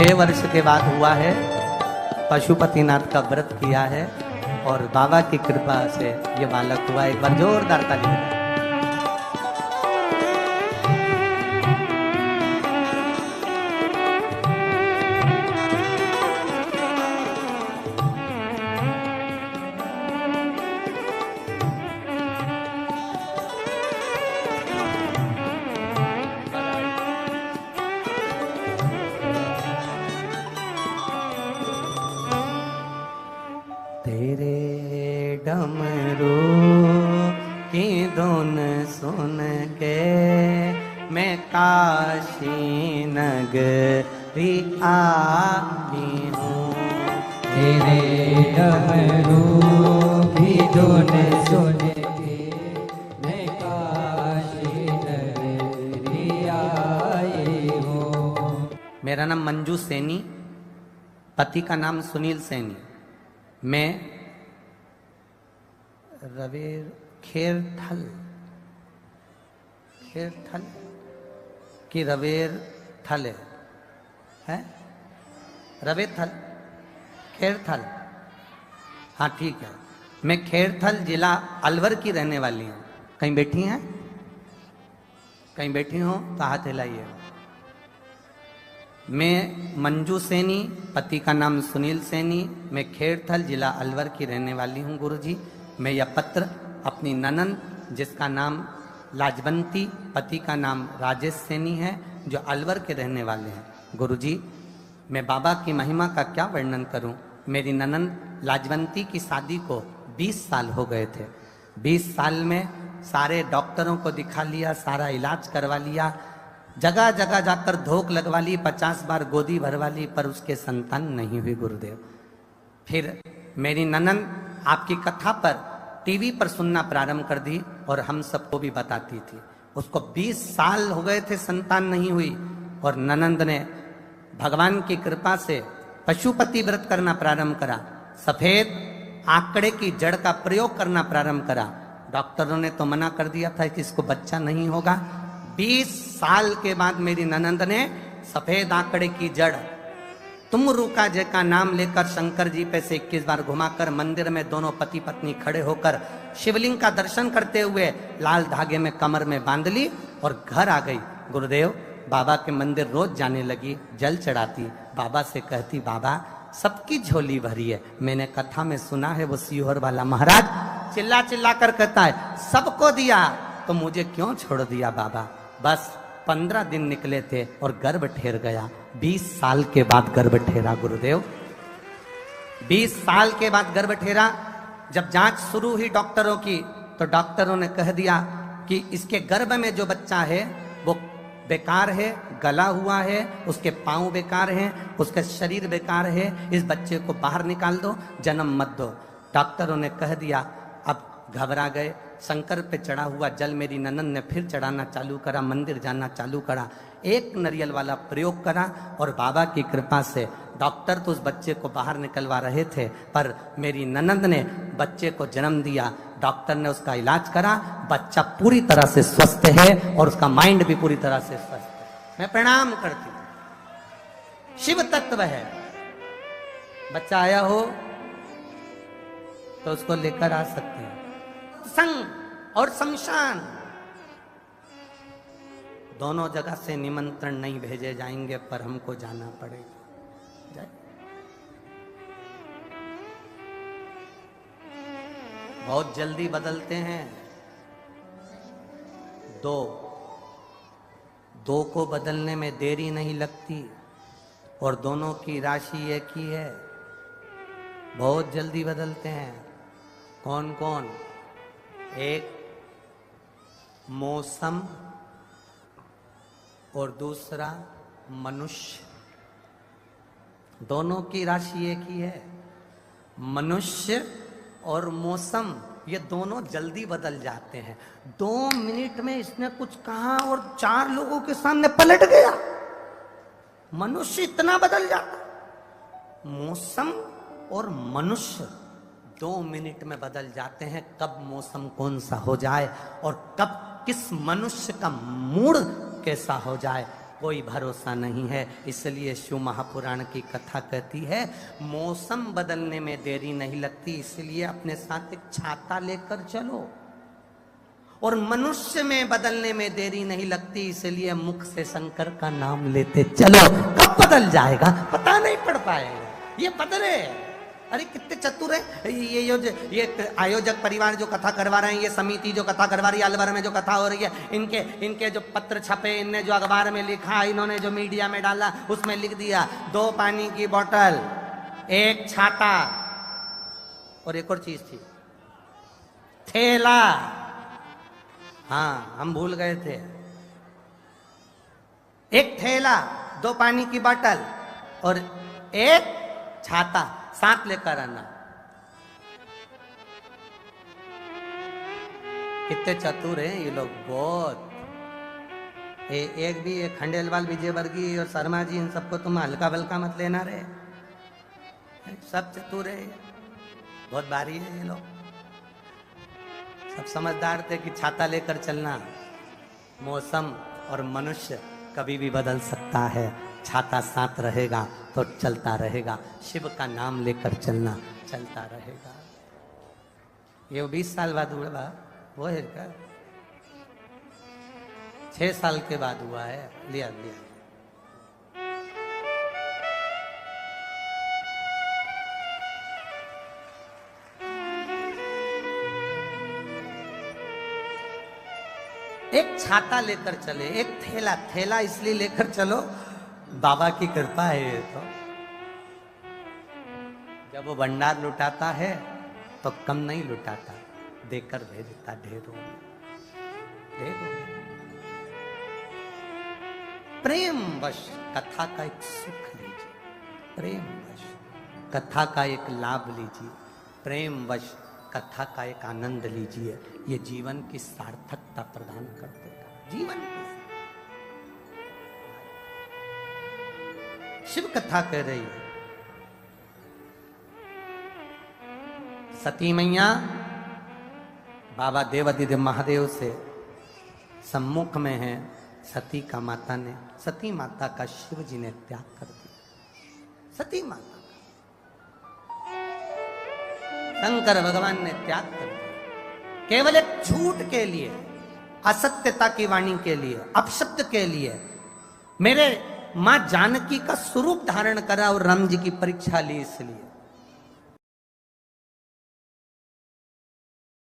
6 वर्ष के बाद हुआ है। पशुपतिनाथ का व्रत किया है और बाबा की कृपा से ये बालक हुआ। एक बार जोरदार ताली बजाएं। तेरे डमरू की धुन सुन के मैं काशी नगरी आई हूँ। तेरे डमरू की धुन सुन के मैं काशी नगरी आई हूँ। मेरा नाम मंजू सैनी, पति का नाम सुनील सैनी। मैं रवेर खेरथल की रवेर थल है रवेथल खेरथल, हाँ ठीक है। मैं खेरथल जिला अलवर की रहने वाली हूँ। कहीं बैठी हैं? कहीं बैठी हो तो हाथ हिलाइए। मैं मंजू सैनी, पति का नाम सुनील सैनी, मैं खेरथल जिला अलवर की रहने वाली हूँ गुरुजी। मैं यह पत्र अपनी ननंद जिसका नाम लाजवंती, पति का नाम राजेश सैनी है, जो अलवर के रहने वाले हैं गुरुजी। मैं बाबा की महिमा का क्या वर्णन करूं। मेरी ननंद लाजवंती की शादी को 20 साल हो गए थे। 20 साल में सारे डॉक्टरों को दिखा लिया, सारा इलाज करवा लिया, जगह जगह जाकर धोख लगवा ली, 50 बार गोदी भरवा ली, पर उसके संतान नहीं हुई गुरुदेव। फिर मेरी ननंद आपकी कथा पर टीवी पर सुनना प्रारंभ कर दी और हम सबको भी बताती थी। उसको 20 साल हो गए थे, संतान नहीं हुई, और ननंद ने भगवान की कृपा से पशुपति व्रत करना प्रारंभ करा। सफेद आंकड़े की जड़ का प्रयोग करना प्रारंभ करा। डॉक्टरों ने तो मना कर दिया था कि इसको बच्चा नहीं होगा। 20 साल के बाद मेरी ननंद ने सफेद आंकड़े की जड़ तुमरू का जय का नाम लेकर शंकर जी पे से 21 बार घुमाकर मंदिर में दोनों पति पत्नी खड़े होकर शिवलिंग का दर्शन करते हुए लाल धागे में कमर में बांध ली और घर आ गई। गुरुदेव बाबा के मंदिर रोज जाने लगी, जल चढ़ाती, बाबा से कहती बाबा सबकी झोली भरी है। मैंने कथा में सुना है वो सीहोर वाला महाराज चिल्ला चिल्ला कर कहता है सबको दिया तो मुझे क्यों छोड़ दिया बाबा। बस 15 दिन निकले थे और गर्भ ठहर गया। 20 साल के बाद गर्भ ठहरा गुरुदेव। 20 साल के बाद गर्भ ठहरा। जब जांच शुरू हुई डॉक्टरों की तो डॉक्टरों ने कह दिया कि इसके गर्भ में जो बच्चा है वो बेकार है, गला हुआ है, उसके पांव बेकार हैं, उसका शरीर बेकार है, इस बच्चे को बाहर निकाल दो, जन्म मत दो। डॉक्टरों ने कह दिया। अब घबरा गए। शंकर पे चढ़ा हुआ जल मेरी ननंद ने फिर चढ़ाना चालू करा, मंदिर जाना चालू करा, एक नरियल वाला प्रयोग करा और बाबा की कृपा से डॉक्टर तो उस बच्चे को बाहर निकलवा रहे थे, पर मेरी ननंद ने बच्चे को जन्म दिया। डॉक्टर ने उसका इलाज करा, बच्चा पूरी तरह से स्वस्थ है और उसका माइंड भी पूरी तरह से स्वस्थ है। मैं प्रणाम करती हूं। शिव तत्व है। बच्चा आया हो तो उसको लेकर आ सकते हैं। संग और शमशान दोनों जगह से निमंत्रण नहीं भेजे जाएंगे, पर हमको जाना पड़ेगा। जाए। बहुत जल्दी बदलते हैं। दो को बदलने में देरी नहीं लगती और दोनों की राशि एक ही है। बहुत जल्दी बदलते हैं। कौन कौन? एक मौसम और दूसरा मनुष्य। दोनों की राशि एक ही है। मनुष्य और मौसम ये दोनों जल्दी बदल जाते हैं। 2 मिनट में इसने कुछ कहा और 4 लोगों के सामने पलट गया। मनुष्य इतना बदल जाता। मौसम और मनुष्य 2 मिनट में बदल जाते हैं। कब मौसम कौन सा हो जाए और कब किस मनुष्य का मूड कैसा हो जाए, कोई भरोसा नहीं है। इसलिए शिव महापुराण की कथा कहती है मौसम बदलने में देरी नहीं लगती, इसलिए अपने साथ एक छाता लेकर चलो। और मनुष्य में बदलने में देरी नहीं लगती, इसलिए मुख से शंकर का नाम लेते चलो। कब बदल जाएगा पता नहीं पड़ पाएगा। ये बदले, अरे कितने चतुर है ये आयोजक परिवार जो कथा करवा रहे हैं, ये समिति जो कथा करवा रही है, अलवर में जो कथा हो रही है, इनके जो पत्र छपे, इनने जो अखबार में लिखा, इन्होंने जो मीडिया में डाला, उसमें लिख दिया 2 पानी की बोतल, 1 छाता और एक और चीज थी थैला। हाँ हम भूल गए थे। 1 थैला, 2 पानी की बोतल और 1 छाता साथ लेकर आना। कितने चतुर हैं ये लोग, बहुत। एक भी खंडेलवाल, विजयवर्गीय और शर्मा जी, इन सबको तुम हल्का बल्का मत लेना रे, सब चतुर है, बहुत भारी है ये लोग। सब समझदार थे कि छाता लेकर चलना, मौसम और मनुष्य कभी भी बदल सकता है, छाता साथ रहेगा तो चलता रहेगा। शिव का नाम लेकर चलना, चलता रहेगा। ये 20 साल बाद हुआ वो है क्या? 6 साल के बाद हुआ है। लिया एक छाता लेकर चले, एक थैला इसलिए लेकर चलो, बाबा की कृपा है ये तो। जब वो भंडार लुटाता है तो कम नहीं लुटाता, देकर भेजता ढेरों में। प्रेम वश कथा का एक सुख लीजिए, प्रेम वश कथा का एक लाभ लीजिए, प्रेम वश कथा का एक आनंद लीजिए। ये जीवन की सार्थकता प्रदान कर देगा, जीवन की। शिव कथा कह रही है, सती मैया बाबा देवादिदेव महादेव से सम्मुख में है। सती का माता ने, सती माता का शिव जी ने त्याग कर दिया। सती माता शंकर भगवान ने त्याग कर दिया, केवल एक झूठ के लिए, असत्यता की वाणी के लिए, अपशब्द के लिए। मेरे मां जानकी का स्वरूप धारण करा और राम जी की परीक्षा ली, इसलिए